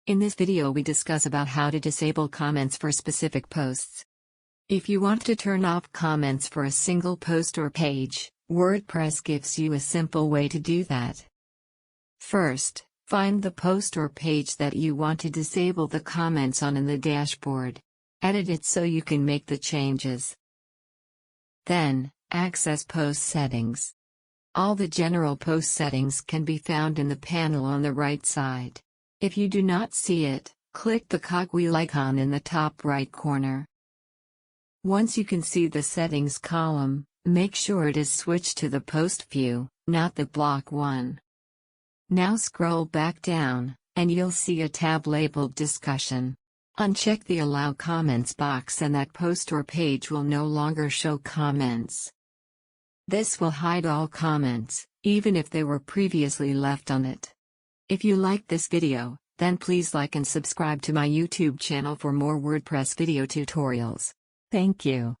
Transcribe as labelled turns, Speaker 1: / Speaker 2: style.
Speaker 1: In this video we discuss about how to disable comments for specific posts. If you want to turn off comments for a single post or page, WordPress gives you a simple way to do that. First, find the post or page that you want to disable the comments on in the dashboard. Edit it so you can make the changes. Then, access post settings. All the general post settings can be found in the panel on the right side. If you do not see it, click the cogwheel icon in the top right corner. Once you can see the settings column, make sure it is switched to the post view, not the block one. Now scroll back down, and you'll see a tab labeled Discussion. Uncheck the Allow Comments box and that post or page will no longer show comments. This will hide all comments, even if they were previously left on it. If you liked this video, then please like and subscribe to my YouTube channel for more WordPress video tutorials. Thank you.